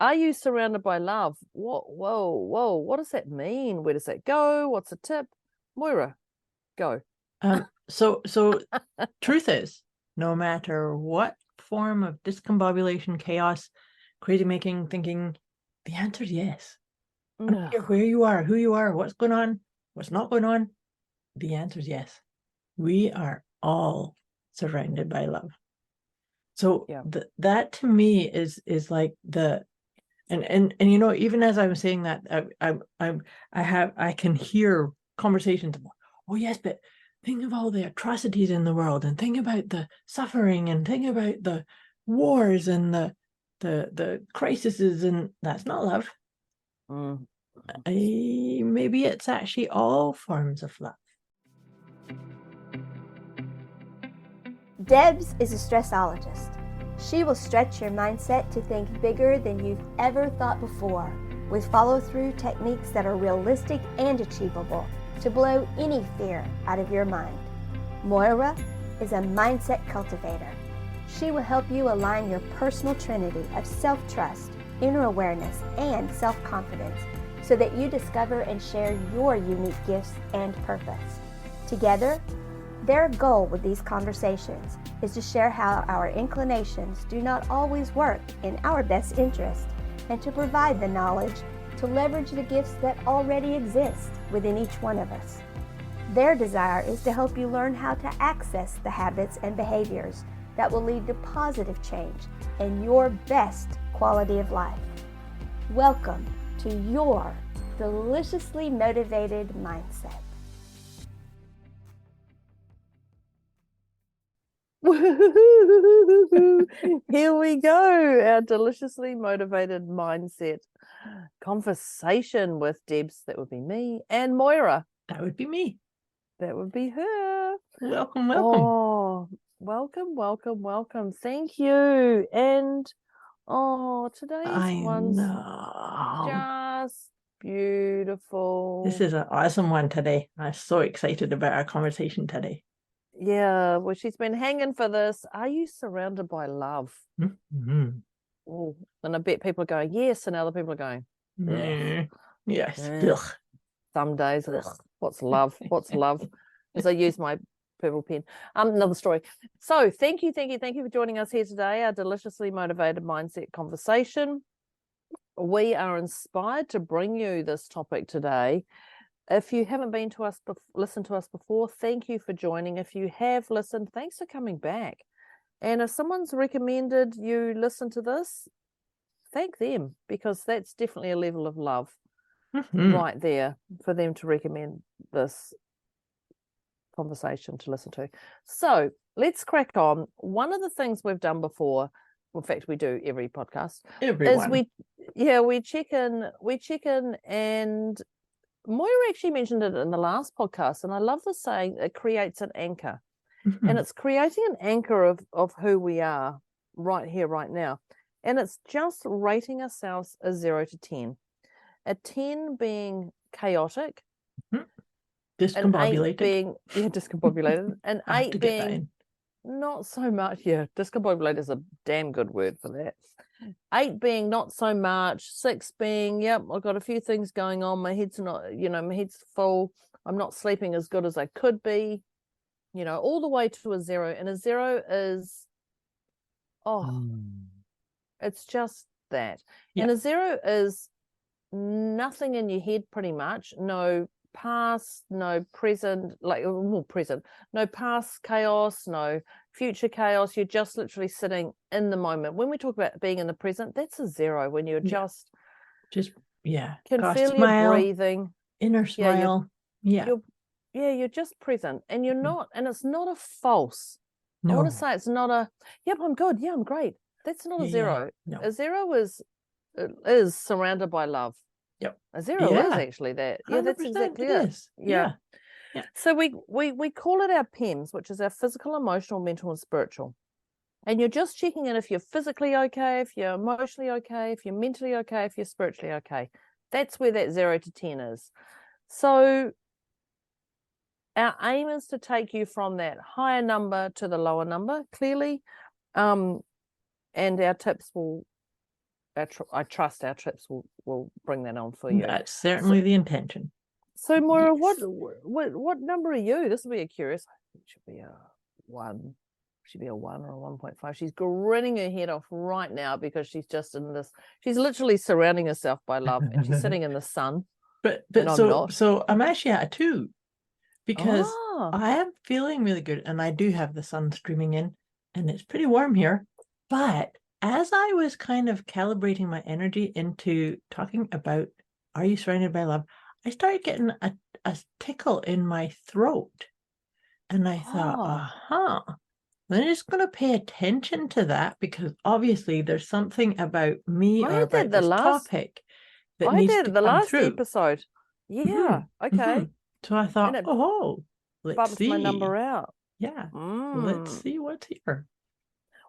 Are you surrounded by love? Whoa. What does that mean? Where does that go? What's a tip? Moira, go. So truth is, no matter what form of discombobulation, chaos, crazy making, thinking, the answer is yes. I don't care where you are, who you are, what's going on, what's not going on. The answer is yes. We are all surrounded by love. So that to me is like the and you know, even as I was saying that, I can hear conversations about, oh yes, but think of all the atrocities in the world, and think about the suffering, and think about the wars and the crises, and that's not love. Maybe it's actually all forms of love. Debz is a stressologist. She will stretch your mindset to think bigger than you've ever thought before, with follow-through techniques that are realistic and achievable to blow any fear out of your mind. Moira is a mindset cultivator. She will help you align your personal trinity of self-trust, inner awareness, and self-confidence so that you discover and share your unique gifts and purpose. Together, their goal with these conversations is to share how our inclinations do not always work in our best interest, and to provide the knowledge to leverage the gifts that already exist within each one of us. Their desire is to help you learn how to access the habits and behaviors that will lead to positive change and your best quality of life. Welcome to your deliciously motivated mindset. Here we go, our deliciously motivated mindset conversation with Debz, that would be me, and Moira, that would be me, that would be her. Welcome. Oh, welcome. Thank you. And today's one's just beautiful. This is an awesome one today. I'm so excited about our conversation today. Yeah, well, she's been hanging for this. Are you surrounded by love? Mm-hmm. Oh, and I bet people are going, yes, and other people are going, yes. Some days, what's love? What's love? As I use my purple pen. Another story. So thank you for joining us here today, our deliciously motivated mindset conversation. We are inspired to bring you this topic today. If you haven't been to us, listened to us before, thank you for joining. If you have listened, thanks for coming back. And if someone's recommended you listen to this, thank them, because that's definitely a level of love right there for them to recommend this conversation to listen to. So let's crack on. One of the things we've done before, in fact, we do every podcast, is we check in, and Moira actually mentioned it in the last podcast, and I love the saying, it creates an anchor. And it's creating an anchor of who we are right here, right now. And it's just rating ourselves a 0 to 10. A 10 being chaotic, discombobulated, an 8 being discombobulated, an 8 being not so much. Yeah, discombobulated is a damn good word for that. 8 being not so much, 6 being, yep, I've got a few things going on. My head's not, my head's full. I'm not sleeping as good as I could be, all the way to a 0. And a 0 is, it's just that. Yeah. And a 0 is nothing in your head, pretty much. No past, no present, no past chaos, no future chaos. You're just literally sitting in the moment. When we talk about being in the present, that's a 0, when you're just can feel your breathing, inner smile. You're just present, and you're not, and it's not a false. I want to say it's not a, yep, I'm good, yeah, I'm great. That's not a 0. No. A 0 is surrounded by love. Yep. A 0 is actually that. Yeah, that's exactly it. Yeah. So we call it our PEMS, which is our physical, emotional, mental, and spiritual. And you're just checking in if you're physically okay, if you're emotionally okay, if you're mentally okay, if you're spiritually okay. That's where that 0 to 10 is. So our aim is to take you from that higher number to the lower number, clearly. And our I trust our trips will bring that on for you. That's certainly the intention. So Moira, Yes. what number are you? This will be a curious. It should be a 1. Should be a 1 or a 1.5. She's grinning her head off right now because she's just in this. She's literally surrounding herself by love, and she's sitting in the sun. But and I'm so not. so I'm actually at a 2 because Ah. I am feeling really good, and I do have the sun streaming in, and it's pretty warm here. But as I was kind of calibrating my energy into talking about are you surrounded by love, I started getting a tickle in my throat, and I thought, I'm just going to pay attention to that because obviously there's something about me I or had that about the this last- topic that I needs did to the come last through. episode. Yeah. Okay. Mhm. So I thought, it let's Bumped see. my number out. Yeah, let's Mm. see what's here.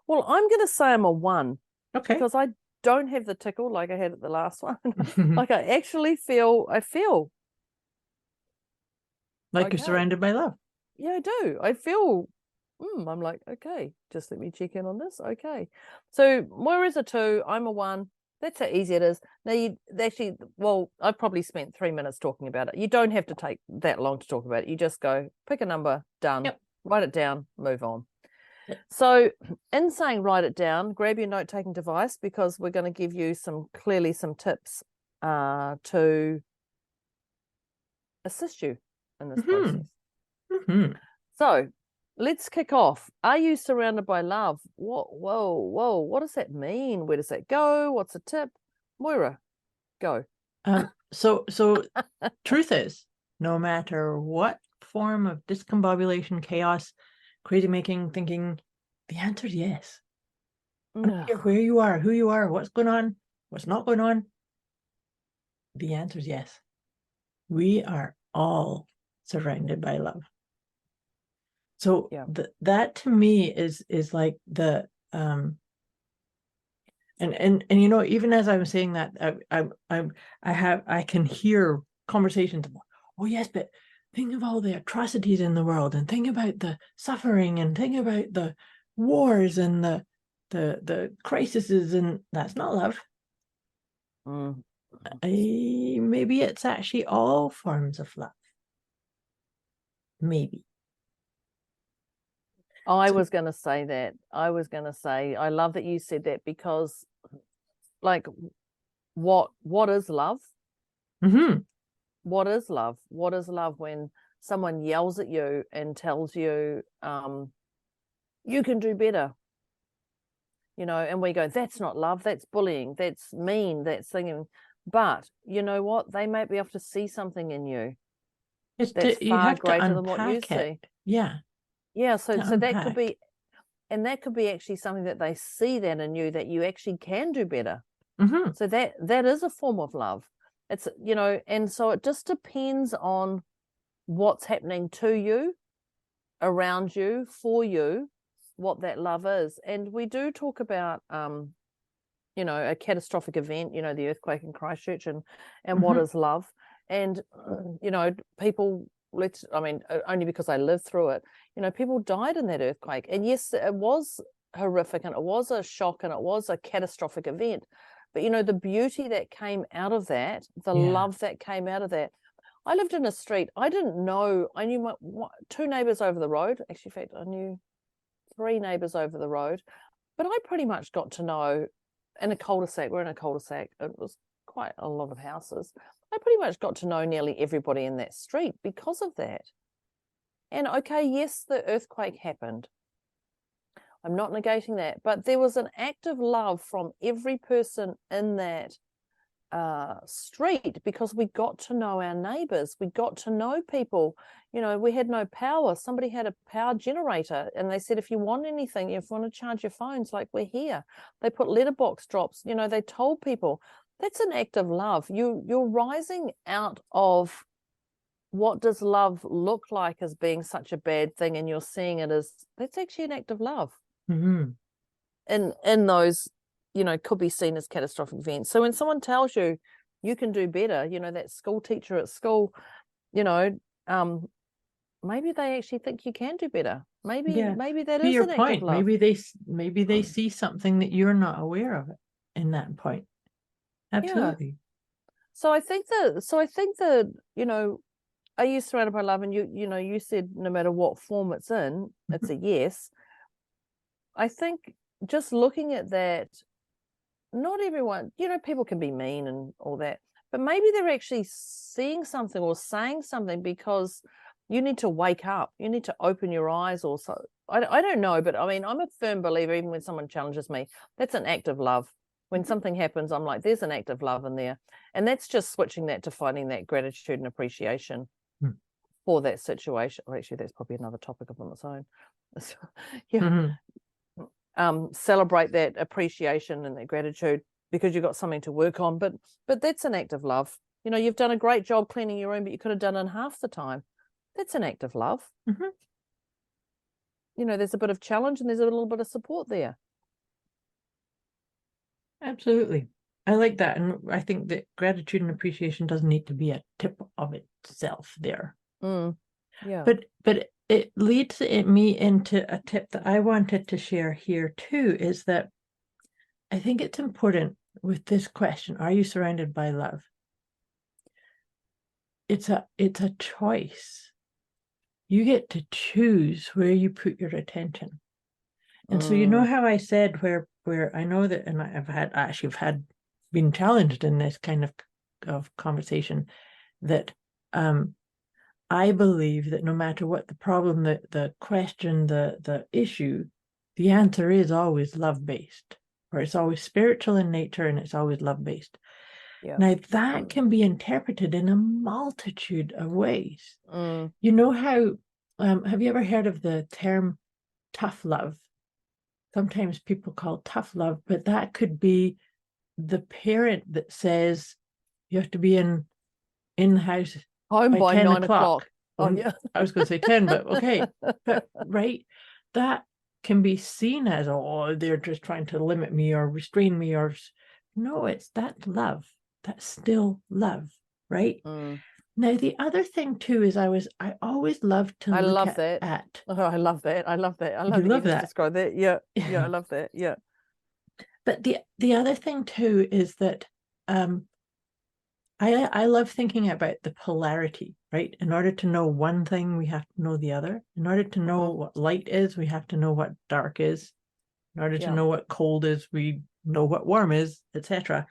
Well, I'm going to say I'm a 1 Okay. because I don't have the tickle like I had at the last one. Like I actually feel. Like okay. you're surrounded by love. Yeah, I do. I feel. I'm like, okay, just let me check in on this. Okay. So Moira's a 2. I'm a 1. That's how easy it is. Now, I've probably spent 3 minutes talking about it. You don't have to take that long to talk about it. You just go, pick a number, done, Yep. Write it down, move on. Yep. So in saying write it down, grab your note-taking device because we're going to give you some tips to assist you in this process. Mm-hmm. So let's kick off. Are you surrounded by love? Whoa. What does that mean? Where does that go? What's a tip? Moira, go. So truth is, no matter what form of discombobulation, chaos, crazy making, thinking, the answer is yes. I don't care where you are, who you are, what's going on, what's not going on. The answer is yes. We are all surrounded by love. So that to me is like the and you know, even as I'm saying that, I can hear conversations about, oh yes, but think of all the atrocities in the world, and think about the suffering, and think about the wars and the crises, and that's not love. Maybe it's actually all forms of love. Maybe. I was going to say that. I love that you said that because, like, what is love? Mm-hmm. What is love? What is love when someone yells at you and tells you, you can do better? You know, and we go, that's not love. That's bullying. That's mean. That's thinking. But you know what? They might be able to see something in you that's far greater than what you see. Yeah. Yeah, so that could be, and that could be actually something that they see that in you, that you actually can do better. Mm-hmm. So that is a form of love. It's, you know, and so it just depends on what's happening to you, around you, for you, what that love is. And we do talk about, you know, a catastrophic event, you know, the earthquake in Christchurch, and what is love. And, you know, people, only because I lived through it, you know, people died in that earthquake. And yes, it was horrific, and it was a shock, and it was a catastrophic event. But, you know, the beauty that came out of that, the love that came out of that. I lived in a street. I didn't know, I knew my 2 neighbors over the road. Actually, in fact, I knew 3 neighbors over the road. But I pretty much got to know, in a cul-de-sac, we're in a cul-de-sac, it was quite a lot of houses. I pretty much got to know nearly everybody in that street because of that. And okay, yes, the earthquake happened. I'm not negating that, but there was an act of love from every person in that street, because we got to know our neighbors. We got to know people. You know, we had no power. Somebody had a power generator, and they said, if you want anything, if you want to charge your phones, like, we're here. They put letterbox drops. You know, they told people. That's an act of love. You're rising out of what does love look like as being such a bad thing, and you're seeing it as, that's actually an act of love. Mm-hmm. In those, you know, could be seen as catastrophic events. So when someone tells you you can do better, you know, that school teacher at school, you know, maybe they actually think you can do better. Maybe that is an act of love. Maybe they see something that you're not aware of in that point. Absolutely. So I think that, you know, are you surrounded by love? And you said no matter what form it's in, it's a yes. I think just looking at that, not everyone, people can be mean and all that, but maybe they're actually seeing something or saying something because you need to wake up. You need to open your eyes or so. I don't know, but I mean, I'm a firm believer, even when someone challenges me, that's an act of love. When something happens, I'm like, there's an act of love in there. And that's just switching that to finding that gratitude and appreciation for that situation. Or actually, that's probably another topic on its own. Celebrate that appreciation and that gratitude because you've got something to work on. But that's an act of love. You've done a great job cleaning your room, but you could have done it in half the time. That's an act of love. There's a bit of challenge and there's a little bit of support there. Absolutely. I like that. And I think that gratitude and appreciation doesn't need to be a tip of itself there. Yeah. But it leads me into a tip that I wanted to share here too, is that I think it's important with this question, are you surrounded by love? It's a choice. You get to choose where you put your attention. And so how I said where I know that, and I've been challenged in this kind of conversation, that I believe that no matter what the problem, the question, the issue, the answer is always love-based, or it's always spiritual in nature and it's always love-based. Yeah. Now that can be interpreted in a multitude of ways. You know how, have you ever heard of the term tough love? Sometimes people call it tough love, but that could be the parent that says you have to be in the house home by 10 9 o'clock. Oh, yeah. I was going to say 10, but okay. But, right, that can be seen as, oh, they're just trying to limit me or restrain me, or no, that's love. That's still love, right? Now, the other thing too is I always love to look at that. Oh, I love that. I love that. I love that you just described that. Yeah. Yeah, I love that. Yeah. But the other thing too is that I love thinking about the polarity, right? In order to know one thing, we have to know the other. In order to know what light is, we have to know what dark is. In order to know what cold is, we know what warm is, etc.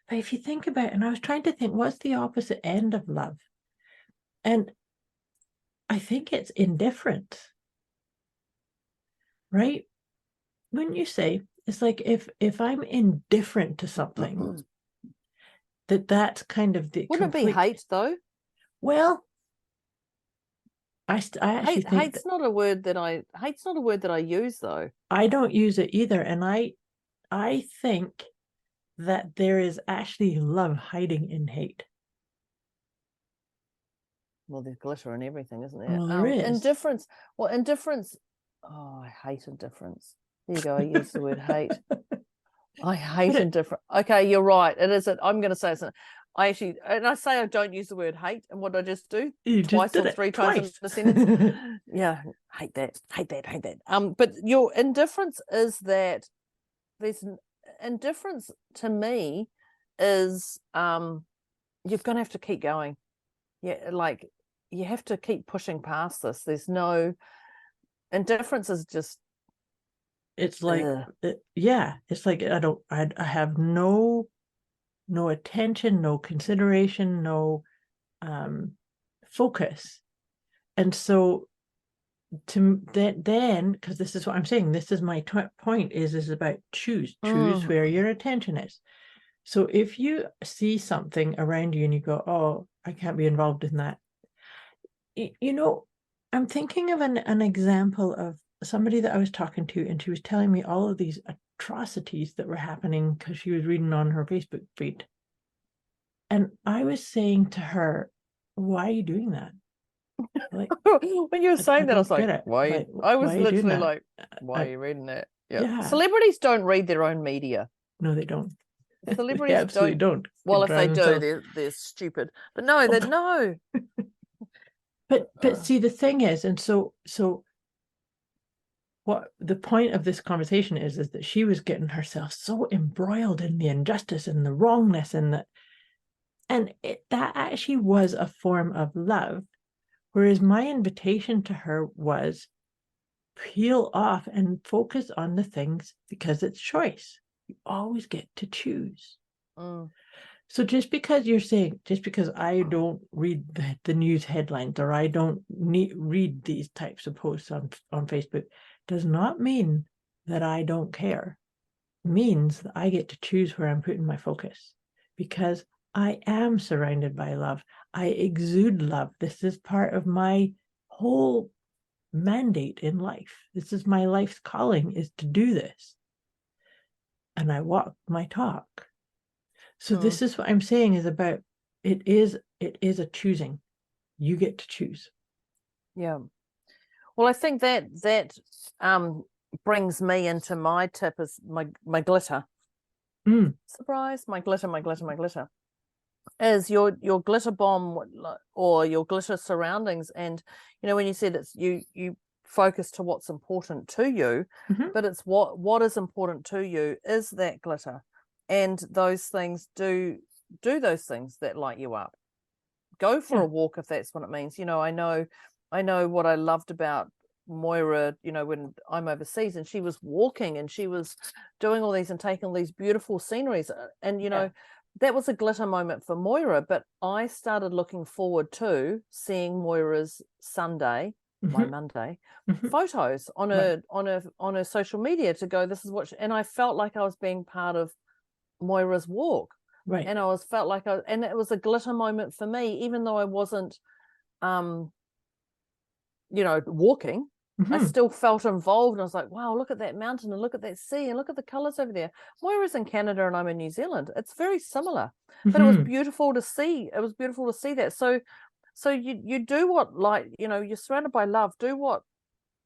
But if you think about it, and I was trying to think, what's the opposite end of love? And I think it's indifference, right? Wouldn't you say? It's like if I'm indifferent to something, that's kind of the Wouldn't it be hate though? Well, I actually think hate's not a word that I use though. I don't use it either, and I think that there is actually love hiding in hate. Well, there's glitter and everything, isn't there? Well, there is. Indifference. Well, indifference. Oh, I hate indifference. There you go. I use the word hate. I hate indifference. Okay, you're right. It is. I'm going to say something. I say I don't use the word hate, and what do I just do? Twice or three times in a sentence. Yeah, hate that. But your indifference is that there's indifference to me is you're going to have to keep going. Yeah, like you have to keep pushing past this. There's no indifference is just. It's like it's like I have no attention, no consideration, no focus, and so to then because this is what I'm saying. This is my point. Is about choose where your attention is. So if you see something around you and you go, oh, I can't be involved in that. I'm thinking of an example of somebody that I was talking to, and she was telling me all of these atrocities that were happening because she was reading on her Facebook feed. And I was saying to her, why are you doing that? Like, when you were saying that, I was like, why? I was literally like, why are you reading that? Yeah. Celebrities don't read their own media. No, they don't. Celebrities absolutely don't. Well, if they do, they're stupid. But no, they no. But see, the thing is, and so what the point of this conversation is that she was getting herself so embroiled in the injustice and the wrongness and that actually was a form of love. Whereas my invitation to her was peel off and focus on the things, because it's choice. You always get to choose. So just because I don't read the news headlines, or I don't read these types of posts on Facebook, does not mean that I don't care. It means that I get to choose where I'm putting my focus, because I am surrounded by love. I exude love. This is part of my whole mandate in life. This is my life's calling, is to do this. And I walk my talk. So this is what I'm saying is about, it is a choosing. You get to choose. Yeah. Well, I think that brings me into my tip, is my glitter. Surprise, my glitter. Is your glitter bomb or your glitter surroundings. And when you said it's you focus to what's important to you, but it's what is important to you is that glitter, and those things do those things that light you up. Go for a walk if that's what it means. I know what I loved about Moira, when I'm overseas, and she was walking and she was doing all these and taking these beautiful sceneries, and that was a glitter moment for Moira. But I started looking forward to seeing Moira's Sunday, my Monday, photos on her social media, to go, this is what and I felt like I was being part of Moira's walk, right? And and it was a glitter moment for me, even though I wasn't walking. I still felt involved, and I was like, wow, look at that mountain, and look at that sea, and look at the colors over there. Moira's in Canada and I'm in New Zealand. It's very similar, but it was beautiful to see. It was beautiful to see that. So you do what, you're surrounded by love. Do what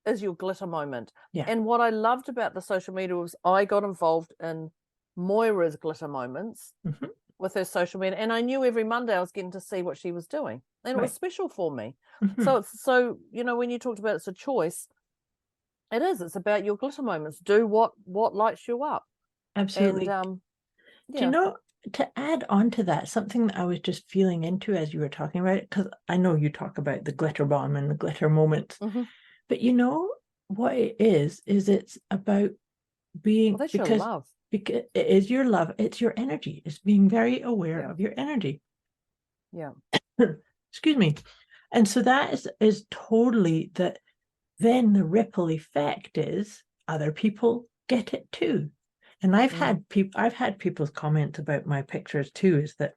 is your glitter moment. And what I loved about the social media was I got involved in Moira's glitter moments with her social media, and I knew every Monday I was getting to see what she was doing, and it was special for me. So when you talked about it's a choice, it's about your glitter moments. Do what lights you up. Absolutely. And do you know, to add on to that, something that I was just feeling into as you were talking about it, because I know you talk about the glitter bomb and the glitter moments, but what it is it's about being, that's your love. Because it is your love, it's your energy, it's being very aware of your energy. Excuse me. And so that is totally that. Then the ripple effect is other people get it too. And I've had people's comments about my pictures too, is that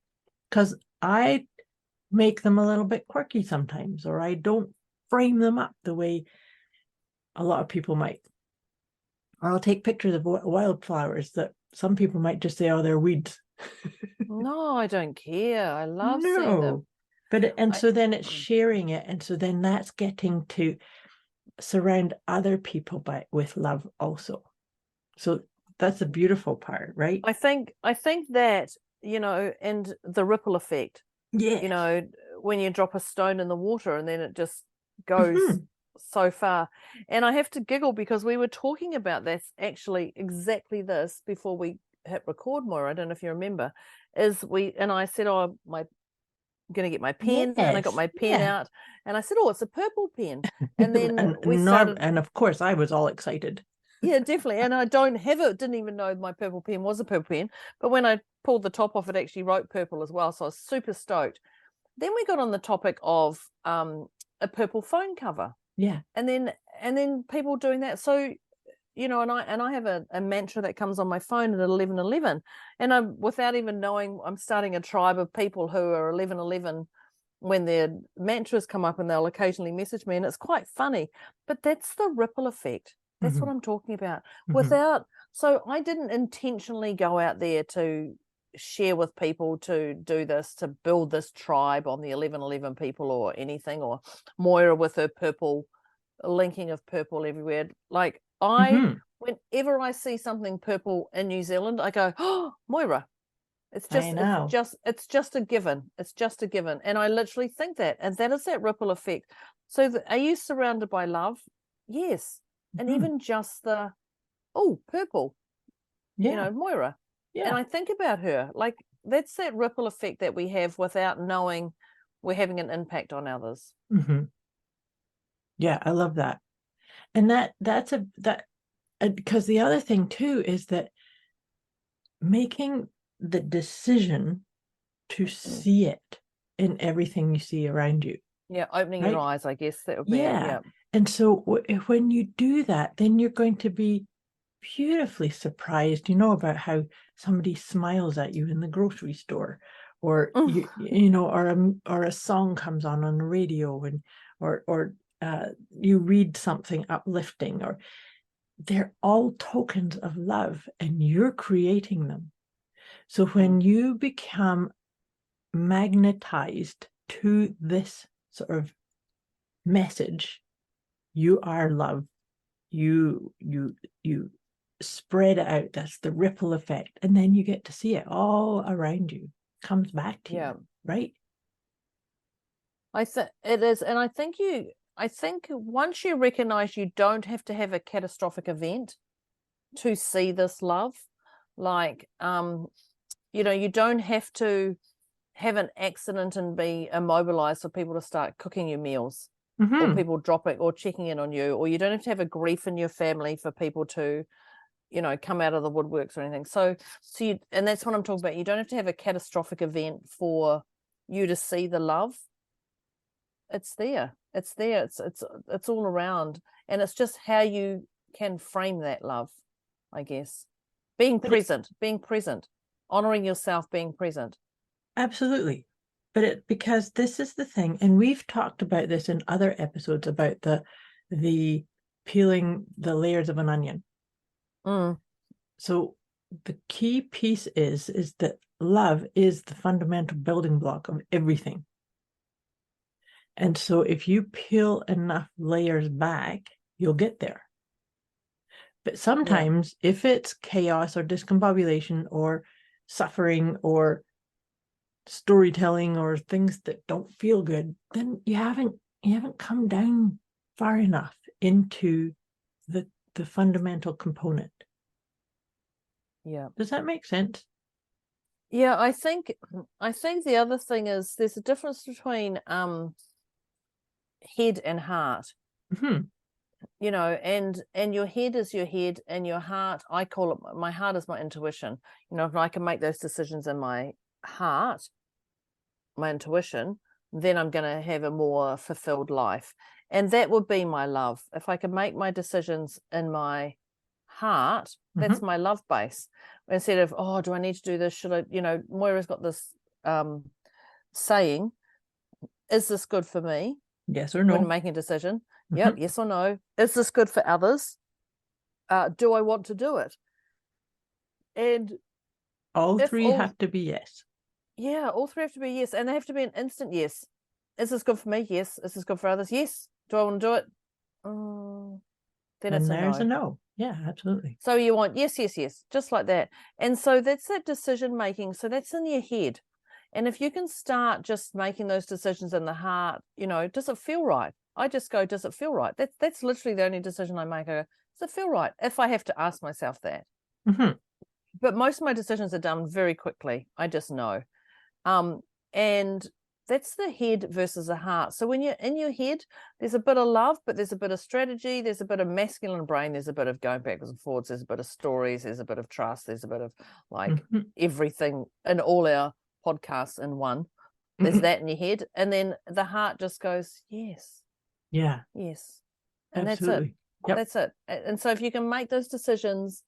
because I make them a little bit quirky sometimes, or I don't frame them up the way a lot of people might. Or I'll take pictures of wildflowers that some people might just say, oh, they're weeds. No, I don't care. I love seeing them. But so then it's sharing it, and so then that's getting to surround other people with love also. So that's the beautiful part, right? I think that and the ripple effect. When you drop a stone in the water and then it just goes so far. And I have to giggle because we were talking about this, actually exactly this, before we hit record, Moira. I don't know if you remember. I said, oh, I'm going to get my pen, and I got my pen out, and I said, oh, it's a purple pen. And then and of course I was all excited. Yeah, definitely. And I didn't even know my purple pen was a purple pen, but when I pulled the top off, it actually wrote purple as well, so I was super stoked. Then we got on the topic of a purple phone cover, and then people doing that. So and I have a mantra that comes on my phone at 11:11, and I'm, without even knowing, I'm starting a tribe of people who are 11:11 when their mantras come up, and they'll occasionally message me, and it's quite funny. But that's the ripple effect. That's what I'm talking about. So I didn't intentionally go out there to share with people to do this, to build this tribe on the 11:11 people or anything, or Moira with her purple, linking of purple everywhere. Like whenever I see something purple in New Zealand, I go, oh, Moira. It's just a given. It's just a given. And I literally think that, and that is that ripple effect. So are you surrounded by love? Yes. And Mhm. even just oh, purple, Yeah. Moira. And Yeah. I think about her, like that's that ripple effect that we have without knowing we're having an impact on others. Mm-hmm. Yeah, I love that. And that's because the other thing too is that making the decision to see it in everything you see around you. Yeah, opening Right? your eyes, I guess that would be it. Yeah. Yeah. And so when you do that, then you're going to be beautifully surprised, about how somebody smiles at you in the grocery store, or or a song comes on the radio, and or you read something uplifting, or they're all tokens of love, and you're creating them. So when you become magnetized to this sort of message, you are love, you spread it out. That's the ripple effect, and then you get to see it all around you, comes back to you, right? I think it is, and I think once you recognize you don't have to have a catastrophic event to see this love, like you don't have to have an accident and be immobilized for people to start cooking you meals, or people dropping or checking in on you, or you don't have to have a grief in your family for people to come out of the woodworks or anything. So and that's what I'm talking about. You don't have to have a catastrophic event for you to see the love. It's there. It's all around, and it's just how you can frame that love, I guess. Being present, honoring yourself, being present. Absolutely. But because this is the thing, and we've talked about this in other episodes about the peeling the layers of an onion. So the key piece is that love is the fundamental building block of everything. And so if you peel enough layers back, you'll get there. But sometimes if it's chaos or discombobulation or suffering or storytelling or things that don't feel good, then you haven't come down far enough into the fundamental component. Yeah. Does that make sense? Yeah, I think the other thing is there's a difference between head and heart. Mm-hmm. And your head is your head, and your heart, I call it, my heart is my intuition. If I can make those decisions in my heart, my intuition, then I'm going to have a more fulfilled life. And that would be my love. If I can make my decisions in my heart, that's my love base. Instead of, oh, do I need to do this? Should I, Moira's got this saying, is this good for me? Yes or no. When making a decision. Yep, yes or no. Is this good for others? Do I want to do it? And all three have to be yes. Yeah, all three have to be yes, and they have to be an instant yes. Is this good for me? Yes. Is this good for others? Yes. Do I want to do it? Then it's there's a no. a no. Yeah, absolutely. So you want yes, yes, yes, just like that. And so that's that decision making. So that's in your head. And if you can start just making those decisions in the heart, does it feel right? I just go, does it feel right? That's literally the only decision I make. I go, does it feel right? If I have to ask myself that. But most of my decisions are done very quickly. I just know. And that's the head versus the heart. So when you're in your head, there's a bit of love, but there's a bit of strategy, there's a bit of masculine brain, there's a bit of going backwards and forwards, there's a bit of stories, there's a bit of trust, there's a bit of everything in all our podcasts in one. There's that in your head, and then the heart just goes, yes. Yeah. Yes. And absolutely. That's it. And so if you can make those decisions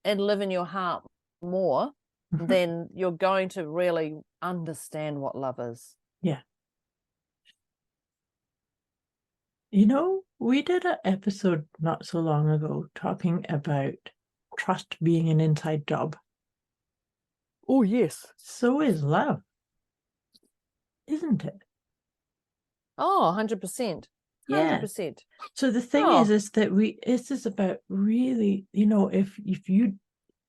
and live in your heart more, then you're going to really understand what love is. Yeah. We did an episode not so long ago talking about trust being an inside job. Oh, yes. So is love, isn't it? Oh, 100%. 100%. Yeah. So the thing is that this is about really, if you,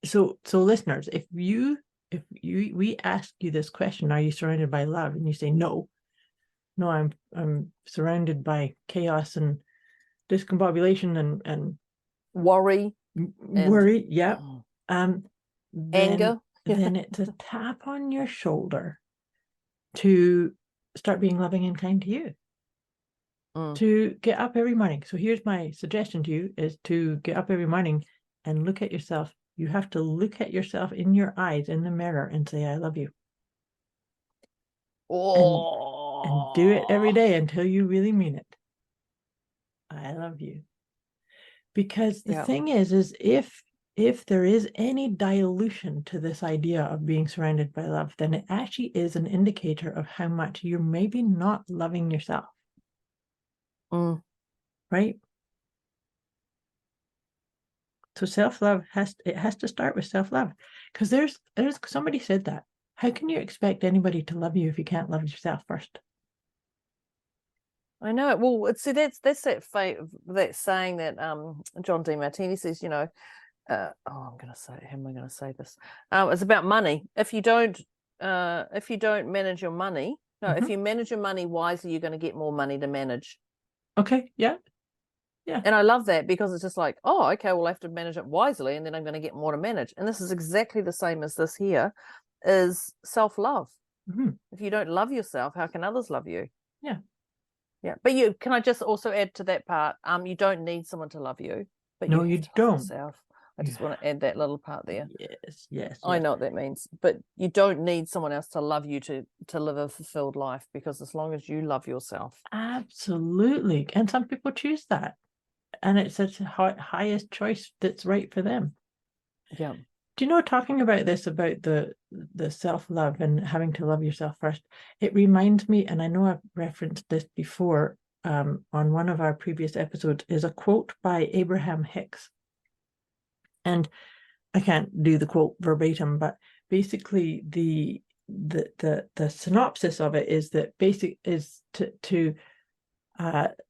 so listeners, if we ask you this question, are you surrounded by love? And you say, no, I'm surrounded by chaos and discombobulation and worry, worry, yeah. Then, anger. then it's a tap on your shoulder to start being loving and kind to you. To get up every morning. So here's my suggestion to you, is to get up every morning and look at yourself. You have to look at yourself in your eyes in the mirror and say, I love you. And do it every day until you really mean it. I love you. Because the thing is if there is any dilution to this idea of being surrounded by love, then it actually is an indicator of how much you're maybe not loving yourself. Right? So self-love has to start with self-love, because there's somebody said that. How can you expect anybody to love you if you can't love yourself first? I know. Well, that's that saying that John D. Martini says, you know, how am I going to say this? It's about money. If you don't manage your money, if you manage your money wisely, you're going to get more money to manage. Okay. Yeah. Yeah. And I love that, because it's just like, oh, okay, well, I have to manage it wisely, and then I'm going to get more to manage. And this is exactly the same as this here, is self-love. If you don't love yourself, how can others love you? Yeah. Yeah. But can I just also add to that part? You don't need someone to love you, but no, you you don't. Yourself. I just want to add that little part there. Yes. I know what that means, but you don't need someone else to love you to live a fulfilled life, because as long as you love yourself. Absolutely. And some people choose that. And it's the highest choice that's right for them. Yeah. Do you know, talking about this, about the self-love and having to love yourself first, it reminds me, and I know I've referenced this before on one of our previous episodes, is a quote by Abraham Hicks. And I can't do the quote verbatim, but basically the synopsis of it is that to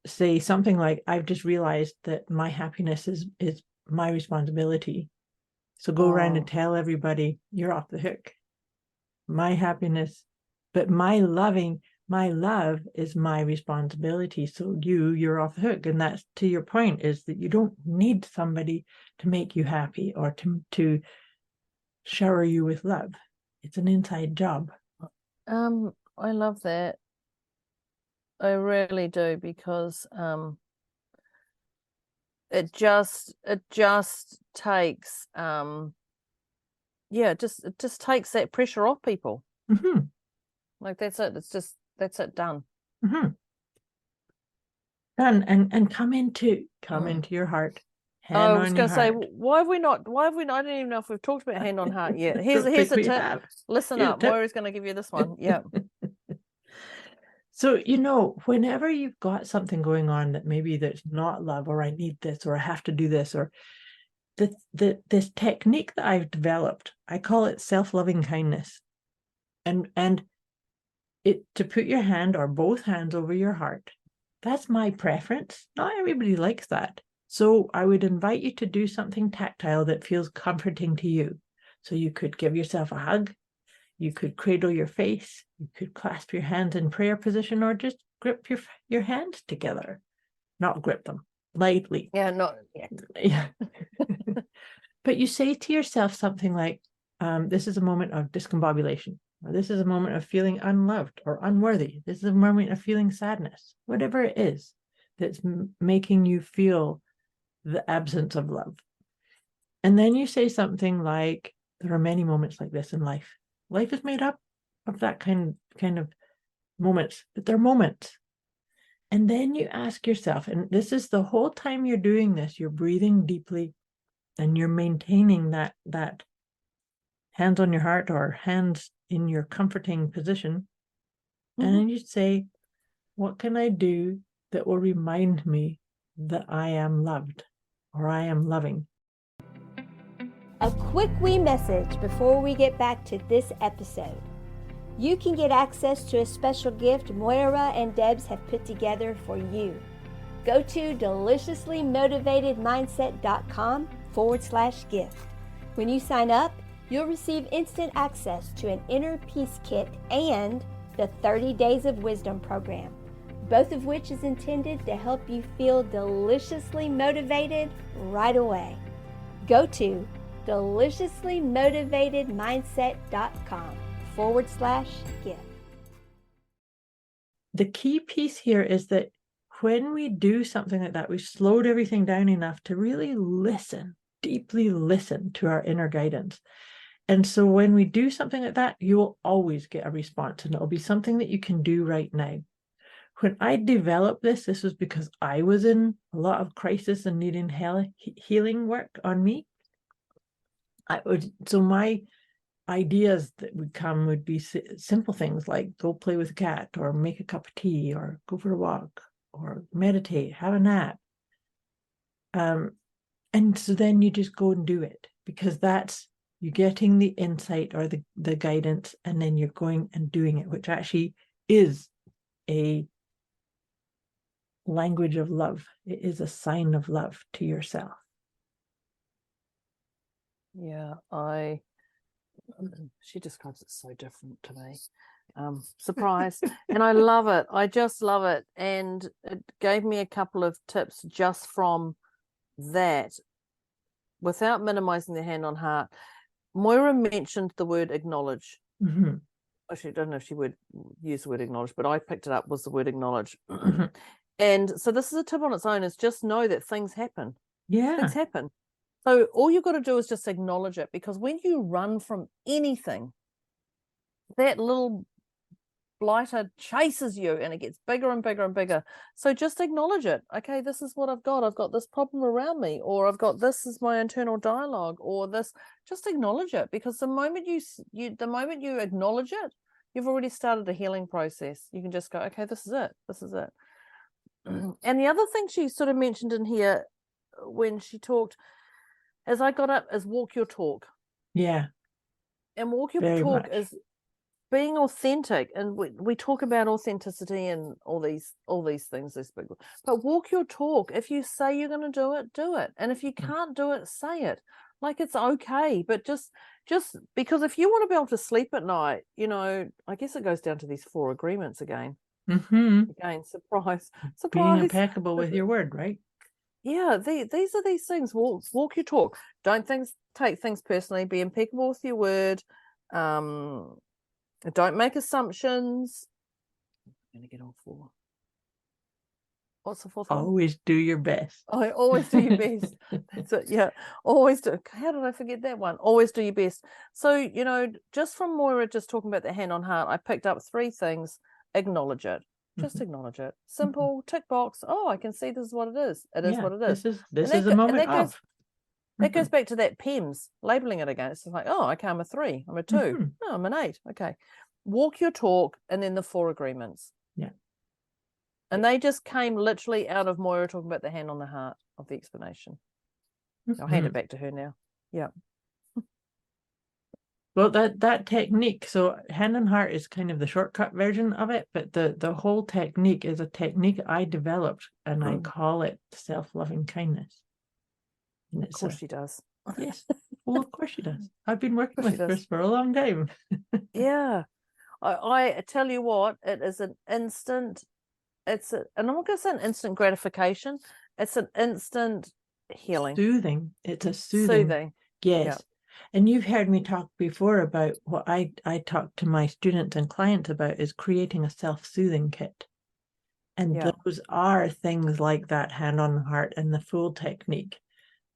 say something like, I've just realized that my happiness is my responsibility. So go around and tell everybody you're off the hook. My happiness, but my love is my responsibility. So you're off the hook. And that's, to your point, is that you don't need somebody to make you happy or to shower you with love. It's an inside job. I love that. I really do, because it just takes it just takes that pressure off people. Like, that's it. That's it, done. Done. And come into your heart. I was going to say, why have we not? I don't even know if we've talked about hand on heart yet. Here's a tip. Listen up. Moira's going to give you this one. Yeah. So, you know, whenever you've got something going on that maybe that's not love, or I need this, or I have to do this, or this technique that I've developed, I call it self-loving kindness. And it, to put your hand or both hands over your heart, that's my preference. Not everybody likes that. So I would invite you to do something tactile that feels comforting to you. So you could give yourself a hug. You could cradle your face, you could clasp your hands in prayer position, or just grip your hands together. Not grip them, lightly. Yeah. But you say to yourself something like, this is a moment of discombobulation, or this is a moment of feeling unloved or unworthy. This is a moment of feeling sadness, whatever it is that's making you feel the absence of love. And then you say something like, there are many moments like this in life. Life is made up of that kind of moments, but they're moments. And then you ask yourself, and this is the whole time you're doing this, you're breathing deeply and you're maintaining that hands on your heart or hands in your comforting position. And then you say, what can I do that will remind me that I am loved, or I am loving? A quick wee message before we get back to this episode. You can get access to a special gift Moira and Debz have put together for you. Go to deliciouslymotivatedmindset.com/gift. When you sign up, you'll receive instant access to an inner peace kit and the 30 Days of Wisdom program. both of which is intended to help you feel deliciously motivated right away. Go to deliciouslymotivatedmindset.com/gift. The key piece here is that when we do something like that, we slowed everything down enough to really listen, deeply listen to our inner guidance. And so when we do something like that, you will always get a response, and it'll be something that you can do right now. When I developed this was because I was in a lot of crisis and needing healing work on me. So my ideas that would come would be simple things like go play with a cat, or make a cup of tea, or go for a walk, or meditate, have a nap. And so then you just go and do it, because that's you're getting the insight or the guidance, and then you're going and doing it, which actually is a language of love. It is a sign of love to yourself. Yeah, she describes it so different to me. Surprise. And I love it. I just love it. And it gave me a couple of tips just from that, without minimizing the hand on heart. Moira mentioned the word acknowledge. Mm-hmm. Actually, I don't know if she would use the word acknowledge, but I picked it up was the word acknowledge. Mm-hmm. And so this is a tip on its own, is just know that things happen. Yeah. Things happen. So all you've got to do is just acknowledge it, because when you run from anything, that little blighter chases you and it gets bigger and bigger and bigger. So just acknowledge it. Okay, this is what I've got. I've got this problem around me, or I've got this is my internal dialogue, or this. Just acknowledge it, because the moment you acknowledge it, you've already started a healing process. You can just go, okay, this is it. This is it. And the other thing she sort of mentioned in here when she talked, as I got up, is walk your talk. Yeah. And walk your Very talk much. is being authentic. And we talk about authenticity and all these things, this big, but walk your talk. If you say you're going to do it, do it. And if you can't do it, say it. Like, it's okay. But just because if you want to be able to sleep at night, I guess it goes down to these 4 agreements again. Mm-hmm. Again, surprise. Being impeccable with your word, right? Yeah, these are these things. Walk your talk. Don't take things personally. Be impeccable with your word. Don't make assumptions. I'm going to get all 4. What's the 4th one? Always do your best. I always do your best. That's it. Yeah, always do. How did I forget that one? Always do your best. So, just from Moira just talking about the hand on heart, I picked up 3 things. Acknowledge it. Just acknowledge it. Simple, tick box. Oh, I can see this is what it is. It is what it is. This is a moment of. That goes back to that PEMS, labeling it again. It's like, oh, okay, I'm a 3. I'm a 2. Oh, I'm an 8. Okay. Walk your talk, and then the 4 agreements. Yeah. And they just came literally out of Moira talking about the hand on the heart of the explanation. I'll hand it back to her now. Yeah. Well, that technique, so hand on heart is kind of the shortcut version of it, but the whole technique is a technique I developed, and I call it self-loving kindness. And of course she does. Yes. Well, of course she does. I've been working with Chris for a long time. Yeah. I tell you what, it is an instant, and I'm not going to say an instant gratification. It's an instant healing. Soothing. It's a soothing. Yes. Yeah. And you've heard me talk before about what I talk to my students and clients about is creating a self-soothing kit. And those are things like that hand on the heart and the full technique.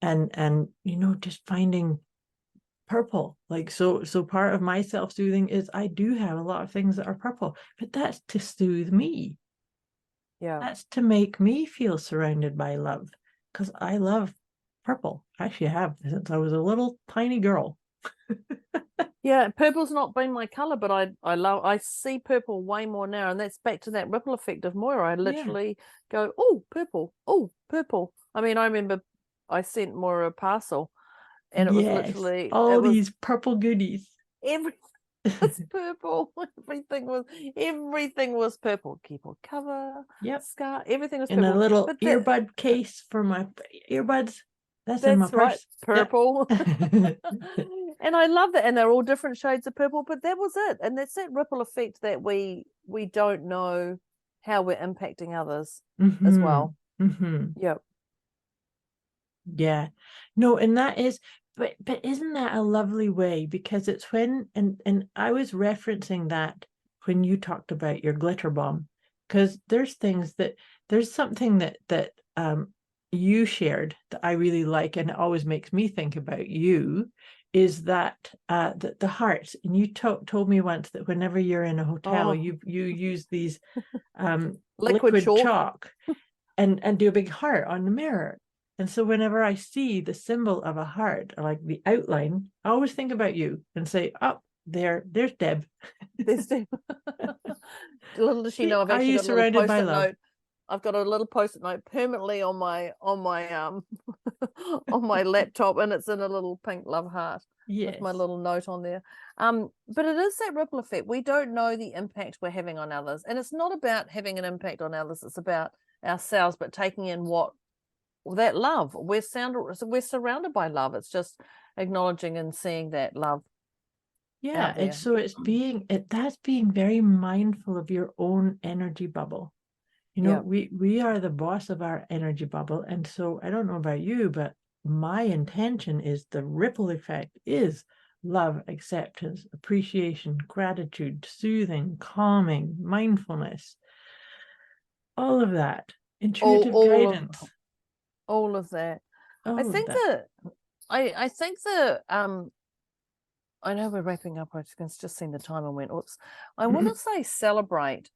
And just finding purple. Like, so part of my self-soothing is I do have a lot of things that are purple, but that's to soothe me. Yeah. That's to make me feel surrounded by love, because I love purple. I actually have since I was a little tiny girl. Yeah, purple's not been my color, but I see purple way more now, and that's back to that ripple effect of Moira. I literally go, oh, purple. I mean, I remember I sent Moira a parcel, and it was literally these purple goodies. Everything was purple. Everything was purple. Keyboard cover, scarf, everything was purple. In a little earbud case for my earbuds. That's in my purse. Right, purple. And I love that. And they're all different shades of purple, but that was it. And that's that ripple effect that we don't know how we're impacting others as well. Yep. Yeah. No, and that is, but isn't that a lovely way? Because it's when, and I was referencing that when you talked about your glitter bomb, because there's something that you shared that I really like, and it always makes me think about you, is that the hearts. And you told me once that whenever you're in a hotel, you use these liquid chalk and do a big heart on the mirror. And so whenever I see the symbol of a heart, or like the outline, I always think about you and say, oh, there's Deb. There's Deb. Little does she know, I've actually got a little post-it note. I've got a little post-it note permanently on my on my laptop, and it's in a little pink love heart. Yes. With my little note on there. But it is that ripple effect. We don't know the impact we're having on others. And it's not about having an impact on others, it's about ourselves, but taking in that love. We're surrounded by love. It's just acknowledging and seeing that love. Yeah, that's being very mindful of your own energy bubble. You know, we are the boss of our energy bubble. And so I don't know about you, but my intention is the ripple effect is love, acceptance, appreciation, gratitude, soothing, calming, mindfulness, all of that, intuitive guidance. All of that. I think I know we're wrapping up. I just seen the time and went, oops. I want to say celebrate,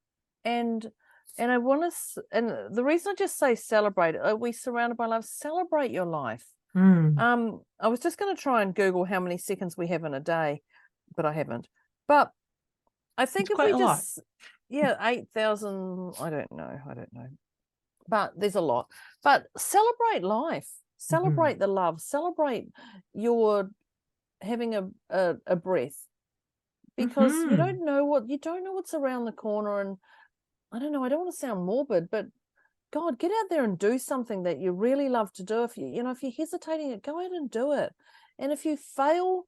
and I want to, and the reason I just say celebrate, are we surrounded by love? Celebrate your life. I was just going to try and Google how many seconds we have in a day, but I haven't. But I think if we just, 8,000. I don't know. But there's a lot. But celebrate life. Celebrate the love. Celebrate your having a breath, because you don't know what's around the corner. And I don't know, I don't want to sound morbid, but God, get out there and do something that you really love to do. If you're hesitating, go out and do it. And if you fail,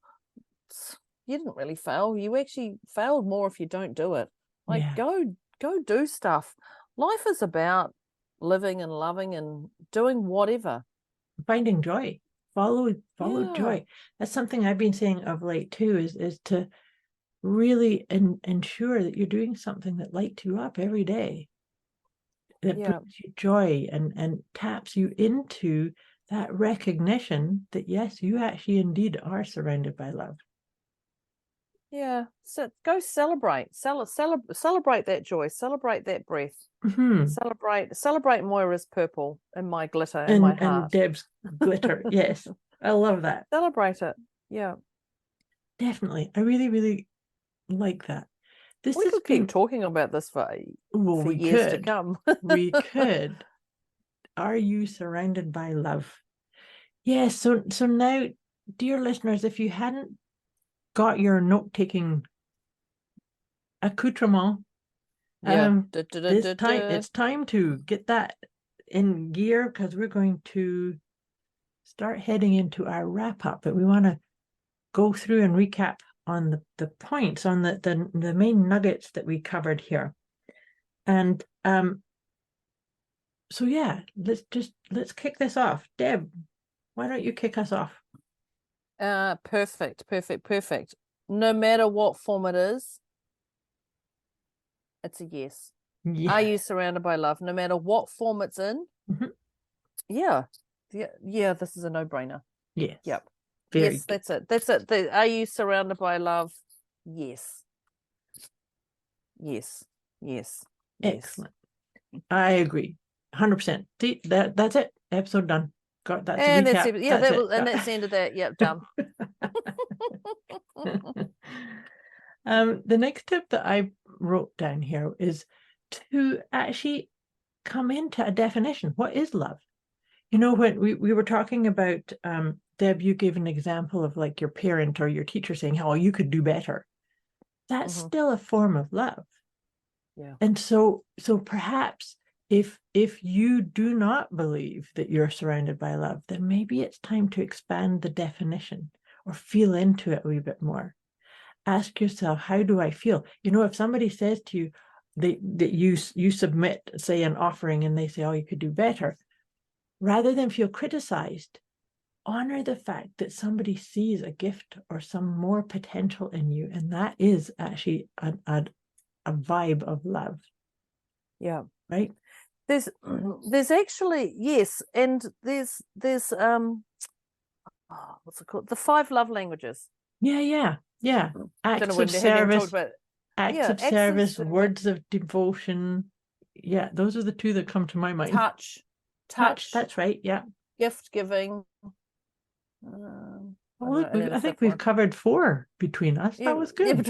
you didn't really fail. You actually failed more if you don't do it. Go do stuff. Life is about living and loving and doing whatever. Finding joy. Follow joy. That's something I've been saying of late too, is to really ensure that you're doing something that lights you up every day, that brings you joy and taps you into that recognition that yes, you actually indeed are surrounded by love. Yeah, so go celebrate that joy, celebrate that breath, celebrate Moira's purple and my glitter and my heart. And Deb's glitter. Yes, I love that. Celebrate it. Yeah, definitely. I really, really like that. We could keep talking about this for years to come. We could. Are you surrounded by love? Yes. So now, dear listeners, if you hadn't got your note-taking accoutrement, it's time to get that in gear, because we're going to start heading into our wrap-up. But we want to go through and recap on the points, on the main nuggets that we covered here. And so yeah, let's kick this off. Deb, why don't you kick us off? Perfect. No matter what form it is, it's a yes. Are you surrounded by love? No matter what form it's in. Yeah, this is a no-brainer. Yes. Yep. Very yes, good. That's it. Are you surrounded by love? Yes. Excellent. I agree 100%. See, that's it. Episode done. Got that. And that's it. Yeah, that's the end of that. Yep, done. The next tip that I wrote down here is to actually come into a definition. What is love? When we were talking about, Deb, you gave an example of like your parent or your teacher saying, "Oh, you could do better." That's still a form of love. Yeah. And so perhaps if you do not believe that you're surrounded by love, then maybe it's time to expand the definition or feel into it a wee bit more. Ask yourself, how do I feel? If somebody says to you, you submit, say, an offering, and they say, oh, you could do better, rather than feel criticized, honor the fact that somebody sees a gift or some more potential in you, and that is actually a vibe of love. Yeah. Right. There's actually, yes, and there's what's it called? The 5 love languages. Yeah. Acts of service, acts of service, words of devotion. Yeah, those are the 2 that come to my mind. Touch. That's right. Yeah. Gift giving. I think we've covered 4 between us. That was good.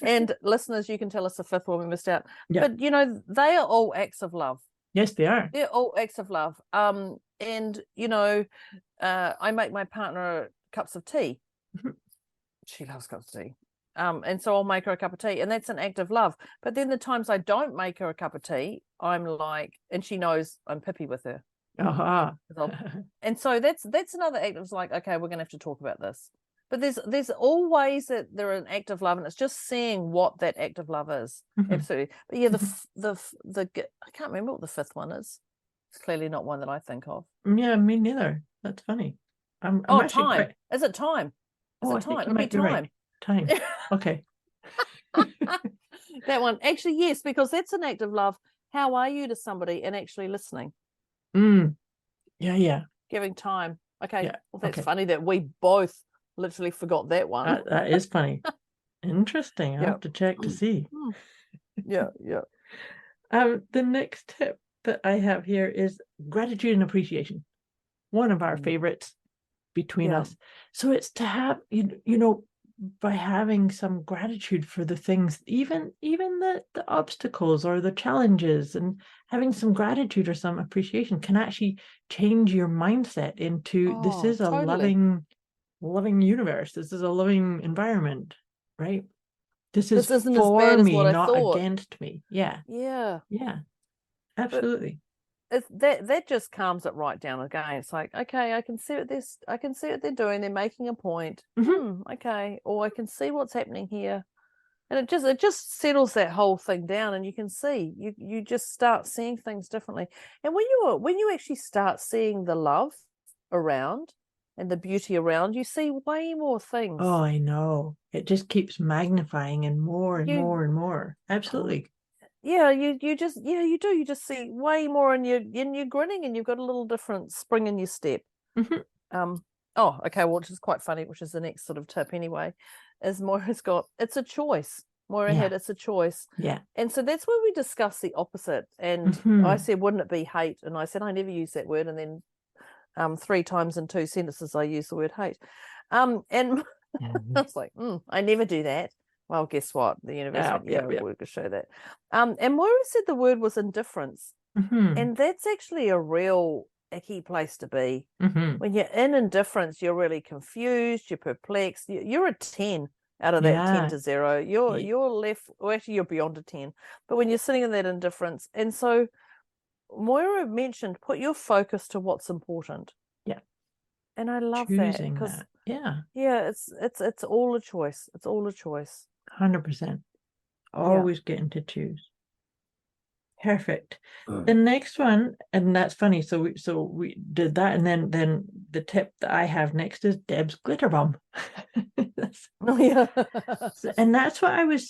And listeners, you can tell us the 5th one we missed out. Yeah. But they are all acts of love. Yes, they are. They're all acts of love. And I make my partner cups of tea. She loves cups of tea. And so I'll make her a cup of tea, and that's an act of love. But then the times I don't make her a cup of tea, I'm like, and she knows I'm pippy with her. And so that's another act of like, okay, we're gonna have to talk about this. But there's always that they're an act of love, and it's just seeing what that act of love is. Absolutely. But yeah, the I can't remember what the 5th one is. It's clearly not one that I think of. Yeah, me neither. That's funny. I'm time. Is it time? Is it time? It'll be time. Right. Time. Okay. That one. Actually, yes, because that's an act of love. How are you to somebody and actually listening? Yeah. Giving time. Okay. Yeah. Well, that's funny that we both literally forgot that one. That is funny. Interesting. I have to check to see. Yeah. The next tip that I have here is gratitude and appreciation. One of our favorites between us. So it's to have, by having some gratitude for the things, even the obstacles or the challenges, and having some gratitude or some appreciation can actually change your mindset into this is a loving universe. This is a loving environment, right? This isn't for me, not against me. Yeah. Absolutely. That just calms it right down again. It's like, okay, I can see what they're doing. They're making a point. Okay, or I can see what's happening here, and it just settles that whole thing down, and you can see you just start seeing things differently. And when you actually start seeing the love around and the beauty around, you see way more things. Oh, I know. It just keeps magnifying and more and more and more. Absolutely. Yeah, you do. You just see way more, and you're grinning, and you've got a little different spring in your step. Okay, which is quite funny, which is the next sort of tip anyway, is Moira's got, it's a choice. Moira had, it's a choice. Yeah. And so that's where we discuss the opposite. And I said, wouldn't it be hate? And I said, I never use that word. And then 3 times in 2 sentences, I use the word hate. And I was like, I never do that. Well, guess what? The universe we're going to show that. And Moira said the word was indifference. And that's actually a key place to be. When you're in indifference, you're really confused, you're perplexed. You're a 10 out of that 10 to 0. You're left, or actually you're beyond a 10. But when you're sitting in that indifference, and so Moira mentioned, put your focus to what's important. Yeah. And I love choosing that. Yeah. It's all a choice. It's all a choice. 100%. Always getting to choose. Perfect. The next one, and that's funny. So we did that, and then the tip that I have next is Debz glitter bomb. And that's what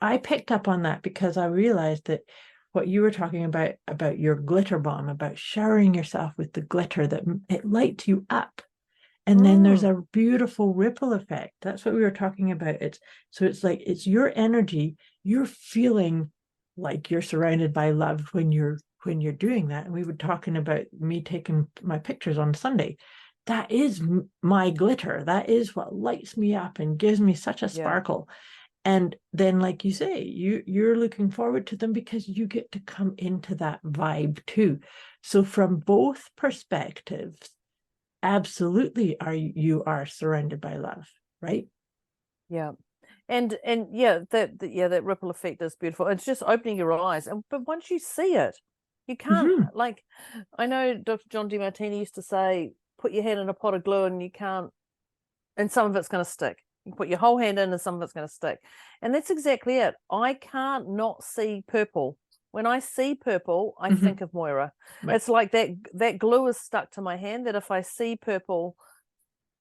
I picked up on that, because I realized that what you were talking about your glitter bomb, about showering yourself with the glitter, that it lights you up. And then there's a beautiful ripple effect. That's what we were talking about. It's like, it's your energy. You're feeling like you're surrounded by love when you're doing that. And we were talking about me taking my pictures on Sunday. That is my glitter. That is what lights me up and gives me such a sparkle. And then, like you say, you're looking forward to them because you get to come into that vibe too. So from both perspectives, absolutely you are surrounded by love, right? And that ripple effect is beautiful. It's just opening your eyes, but once you see it, you can't like, I know Dr. John DeMartini used to say, put your hand in a pot of glue and you can't, and some of it's going to stick. You put your whole hand in and some of it's going to stick. And that's exactly it. I can't not see purple. When I see purple, I think of Moira. Right. It's like that glue is stuck to my hand, that if I see purple,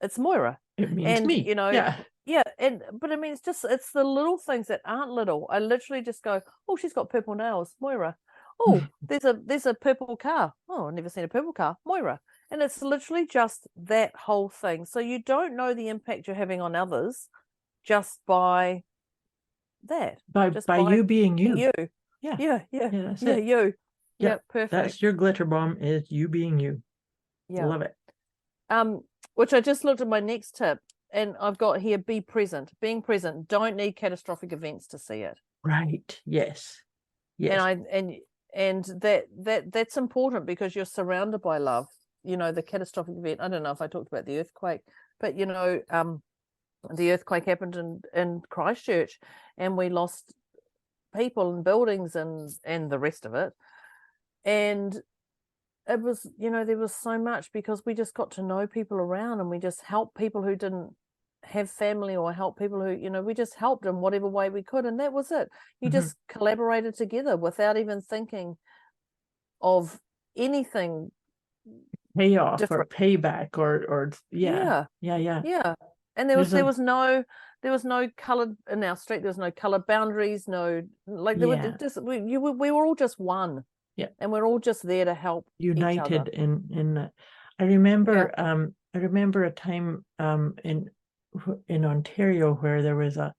it's Moira. It means And, me. you know, Yeah. but I mean, it's the little things that aren't little. I literally just go, oh, she's got purple nails, Moira. Oh, there's a purple car. Oh, I've never seen a purple car, Moira. And it's literally just that whole thing. So you don't know the impact you're having on others just by that. By you being you. Yeah. That's it. You. Yeah, Yeah, perfect. That's your glitter bomb, is you being you. Yeah. Love it. Which I just looked at my next tip, and I've got here, be present. Being present. Don't need catastrophic events to see it. Right. Yes. Yes. And that's important, because you're surrounded by love. You know, the catastrophic event, I don't know if I talked about the earthquake, but you know, the earthquake happened in Christchurch, and we lost people and buildings and the rest of it. And it was, you know, there was so much, because we just got to know people around, and we just helped people who didn't have family, or help people who, you know, we just helped in whatever way we could, and that was it. You just collaborated together without even thinking of anything Payoff different. or payback or yeah. And there was no colored in our street. There was no colored boundaries. No, like there were just we were all just one. Yeah, and we're all just there to help united each other. in that. I remember a time in Ontario where there was a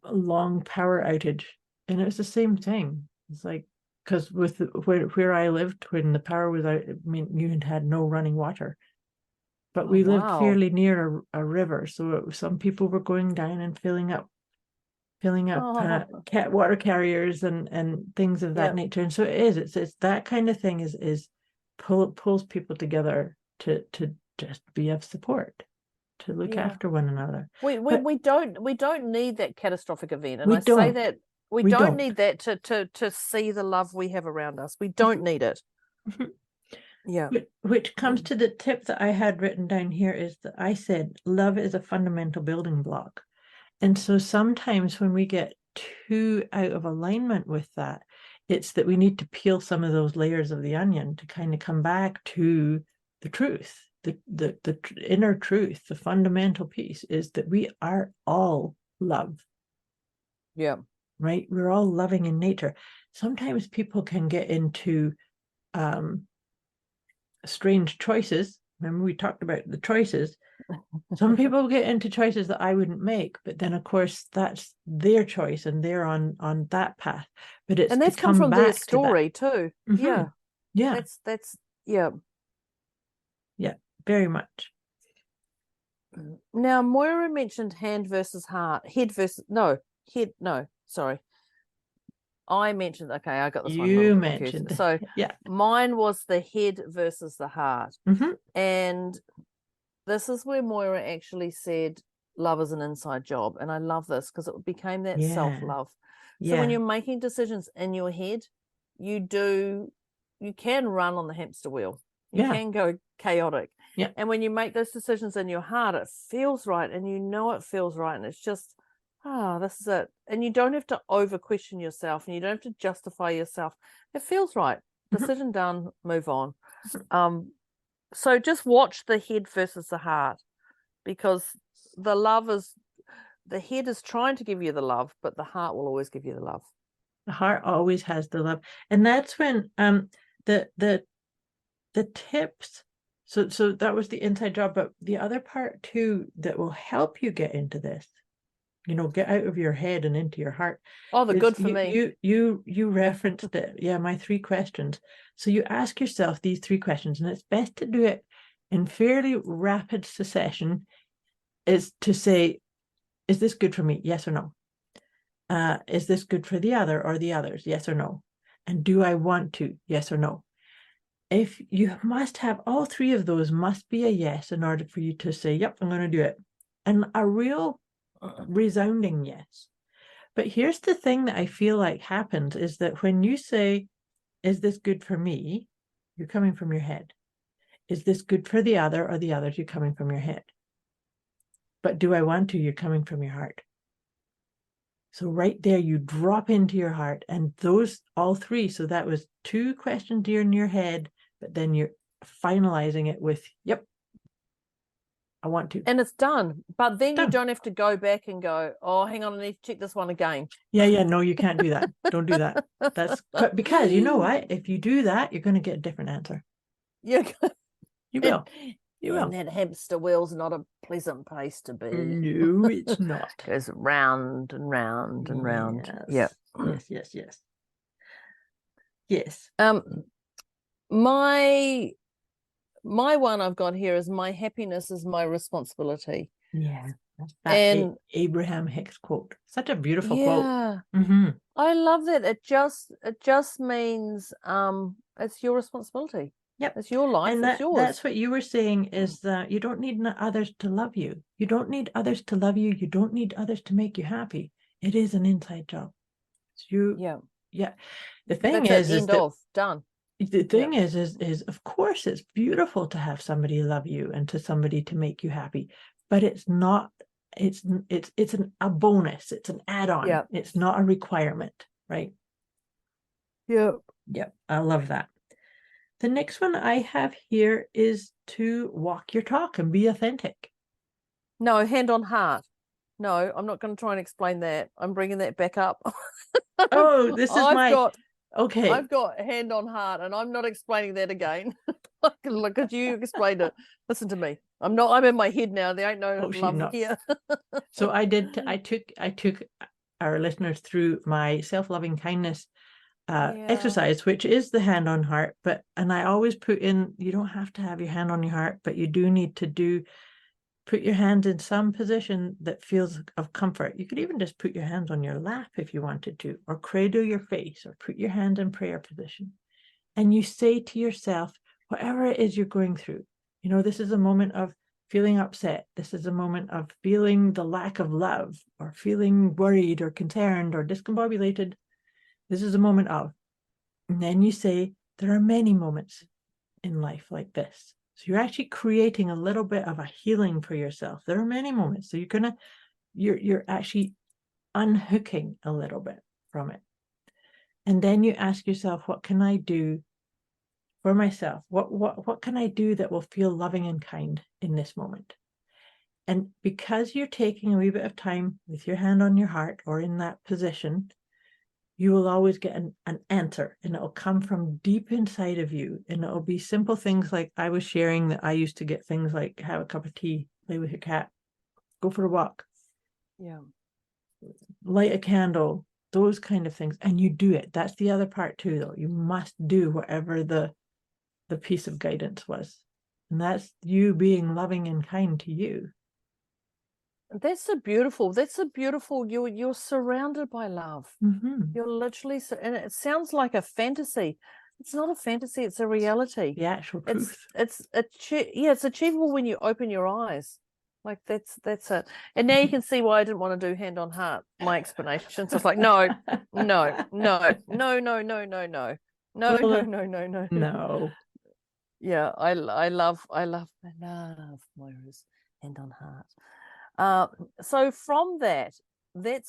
long power outage, and it was the same thing. It's like, because with where I lived, when the power was out, I mean, you had no running water, but we lived fairly near a river, so some people were going down and filling up water carriers and things of that nature. And so it's that kind of thing is pulls people together to just be of support, to look after one another. We don't need that catastrophic event, and I say that we don't need that to see the love we have around us. We don't need it. Yeah. Which comes to the tip that I had written down here, is that I said love is a fundamental building block. And so sometimes when we get too out of alignment with that, it's that we need to peel some of those layers of the onion to kind of come back to the truth, the inner truth. The fundamental piece is that we are all love. Yeah. Right? We're all loving in nature. Sometimes people can get into strange choices. Remember, we talked about the choices. Some people get into choices that I wouldn't make, but then of course that's their choice and they're on that path. But it's, and that's come from their story too. Yeah. That's very much. Now Moira mentioned head versus heart. Sorry, I mentioned, I got this one. You mentioned. So mine was the head versus the heart. And this is where Moira actually said love is an inside job. And I love this, because it became that self-love. So when you're making decisions in your head, you can run on the hamster wheel. You can go chaotic. And when you make those decisions in your heart, it feels right, and you know it feels right, and it's just, this is it. And you don't have to over question yourself, and you don't have to justify yourself. It feels right. Decision done, move on. So just watch the head versus the heart, because the head is trying to give you the love, but the heart will always give you the love. The heart always has the love. And that's when the tips, so that was the inside job, but the other part too that will help you get into this, get out of your head and into your heart. Oh, the good for me. You referenced it. Yeah, my 3 questions. So you ask yourself these 3 questions, and it's best to do it in fairly rapid succession, is to say, is this good for me? Yes or no? Is this good for the other or the others? Yes or no? And do I want to? Yes or no? If you must have all 3 of those, must be a yes in order for you to say, yep, I'm going to do it. And a real resounding yes. But here's the thing that I feel like happens, is that when you say, is this good for me? You're coming from your head. Is this good for the other or the others? You're coming from your head. but do I want to? You're coming from your heart. So right there, you drop into your heart, and those all three. So that was 2 questions in your head, but then you're finalizing it with, yep, I want to. And it's done. But then Done. you don't have to go back and go, oh, hang on, I need to check this one again. Yeah, no, you can't do that. Don't do that. That's because you know what? If you do that, you're going to get a different answer. Yeah. You will. You will. And that hamster wheel's not a pleasant place to be. No, it's not. Goes round and round and round. Yeah. Yes. My one I've got here is my happiness is my responsibility. Yeah. And Abraham Hicks quote. Such a beautiful quote. yeah. Mm-hmm. I love that. It just means it's your responsibility. Yep. It's your life. And it's yours. that's what you were saying, is that you don't need others to love you. You don't need others to love you. You don't need others to make you happy. It is an inside job. It's you. Yeah. The thing that's is end of done. The thing is of course it's beautiful to have somebody love you and to somebody to make you happy, but it's not. It's a bonus. It's an add-on. Yeah. It's not a requirement, right? Yeah. Yep. I love that. The next one I have here is to walk your talk and be authentic. No, hand on heart. No, I'm not going to try and explain that. I'm bringing that back up. Oh, this is okay. I've got hand on heart, and I'm not explaining that again. Look at you explained it. Listen to me. I'm in my head now. There ain't no love here. So I took our listeners through my self-loving kindness exercise, which is the hand on heart, and I always put in, you don't have to have your hand on your heart, but you do need to put your hand in some position that feels of comfort. You could even just put your hands on your lap if you wanted to, or cradle your face, or put your hand in prayer position, and you say to yourself, whatever it is you're going through, this is a moment of feeling upset, this is a moment of feeling the lack of love, or feeling worried or concerned or discombobulated. This is a moment of, and then you say, there are many moments in life like this. So you're actually creating a little bit of a healing for yourself. There are many moments. So you're actually unhooking a little bit from it. And then you ask yourself, what can I do for myself? What can I do that will feel loving and kind in this moment? And because you're taking a wee bit of time with your hand on your heart or in that position, you will always get an answer, and it'll come from deep inside of you. And it'll be simple things like I was sharing that I used to get things like have a cup of tea, play with your cat, go for a walk, light a candle, those kind of things. And you do it. That's the other part too, though. You must do whatever the piece of guidance was. And that's you being loving and kind to you. That's a beautiful, you're surrounded by love. Mm-hmm. You're literally, and it sounds like a fantasy. It's not a fantasy, it's a reality. The actual truth. It's achievable when you open your eyes. Like that's it. And now you can see why I didn't want to do hand on heart, my explanations. I was like, no. Yeah, I love Moira's hand on heart. So from that's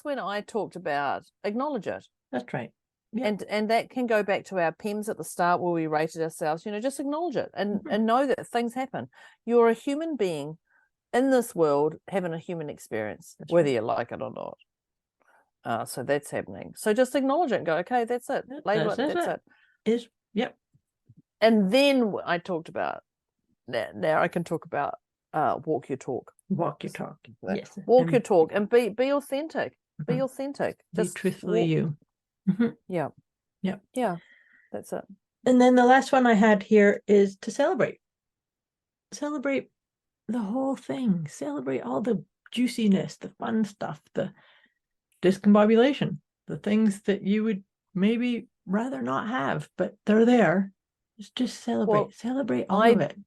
when I talked about acknowledge it. That's right. Yeah. And that can go back to our PEMS at the start where we rated ourselves, just acknowledge it and know that things happen. You're a human being in this world having a human experience, that's whether you like it or not. So that's happening. So just acknowledge it and go, okay, that's it. Label it, that's it. Yep. And then I talked about that. Now I can talk about walk your talk. Walk your talk. Yes. Walk your talk and be authentic. Be authentic. Just be truthfully you. Mm-hmm. Yeah. Yeah. Yeah. That's it. And then the last one I had here is to celebrate. Celebrate the whole thing. Celebrate all the juiciness, the fun stuff, the discombobulation, the things that you would maybe rather not have, but they're there. Just celebrate. Well, celebrate all of it.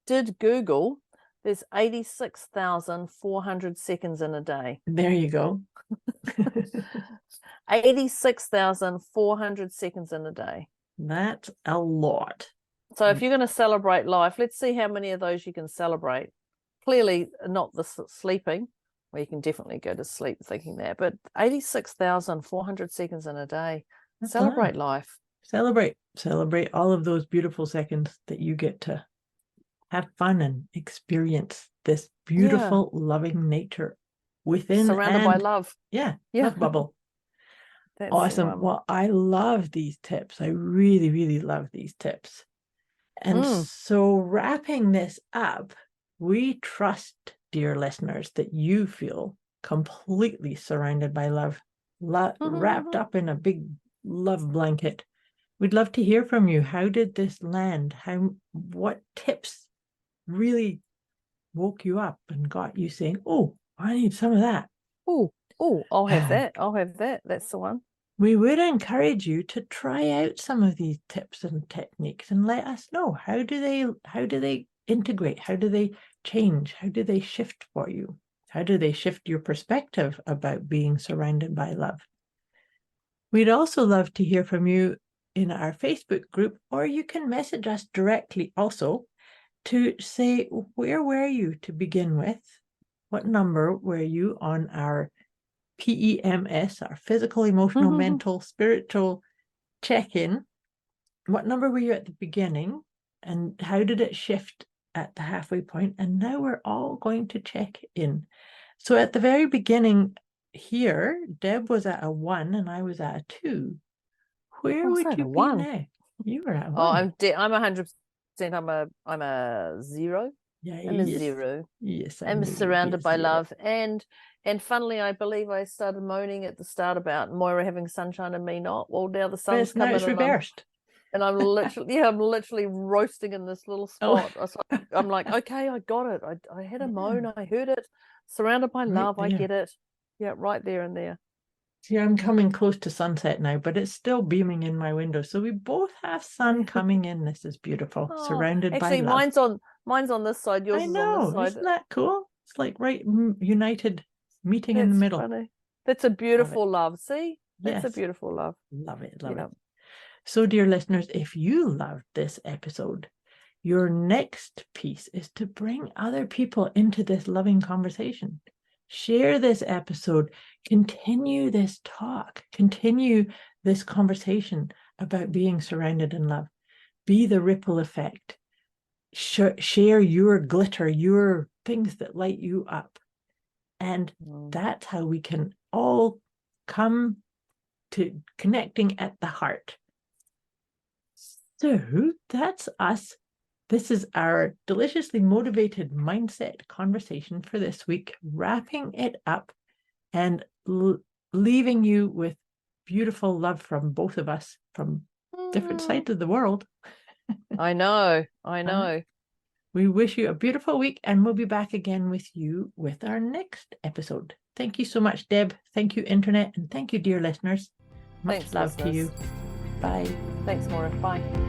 Did Google. There's 86,400 seconds in a day. There you go. 86,400 seconds in a day. That's a lot. So if you're going to celebrate life, let's see how many of those you can celebrate. clearly not the sleeping, where you can definitely go to sleep thinking that, but 86,400 seconds in a day. That's Celebrate a lot. life. Celebrate all of those beautiful seconds that you get to have fun and experience this beautiful, loving nature within Surrounded by and love. yeah, Yeah. love bubble. That's Awesome. Well, I love these tips. I really, really love these tips. And so wrapping this up, we trust, dear listeners, that you feel completely surrounded by love, wrapped up in a big love blanket. We'd love to hear from you. How did this land? What tips really woke you up and got you saying, oh, I need some of that? Oh, I'll have that. I'll have that. That's the one. We would encourage you to try out some of these tips and techniques and let us know, how do they integrate? How do they change? How do they shift for you? How do they shift your perspective about being surrounded by love? We'd also love to hear from you in our Facebook group, or you can message us directly also to say, where were you to begin with? What number were you on our PEMS, our physical, emotional, mental, spiritual check-in? What number were you at the beginning, and how did it shift at the halfway point? And now we're all going to check in. So at the very beginning here, Deb was at a 1 and I was at a 2. Where would you be now? You were at a 1. Oh, I'm 100%. I'm a 0. Yeah, I'm a 0. Yes, I'm surrounded by love. And funnily, I believe I started moaning at the start about Moira having sunshine and me not. Well, now the sun's coming. Now it's reversed. I'm literally roasting in this little spot. I'm like, okay, I got it. I had a moan. I heard it. Surrounded by love. I get it. Yeah, right there and there. See, I'm coming close to sunset now, but it's still beaming in my window. So we both have sun coming in. This is beautiful. Surrounded by love. Actually, mine's on this side. Yours I is know. on this side. Isn't that cool? It's like right united, meeting in the middle. Funny. That's a beautiful love. See? That's a beautiful love. Love it. Love it. So, dear listeners, if you loved this episode, your next piece is to bring other people into this loving conversation. Share this episode, continue this talk, continue this conversation about being surrounded in love. Be the ripple effect. Share your glitter, your things that light you up. And that's how we can all come to connecting at the heart. So that's us. This is our deliciously motivated mindset conversation for this week, wrapping it up and leaving you with beautiful love from both of us from different sides of the world. I know. We wish you a beautiful week, and we'll be back again with you with our next episode. Thank you so much, Deb. Thank you, Internet, and thank you, dear listeners. Much love to you. Bye. Thanks, Moira. Bye.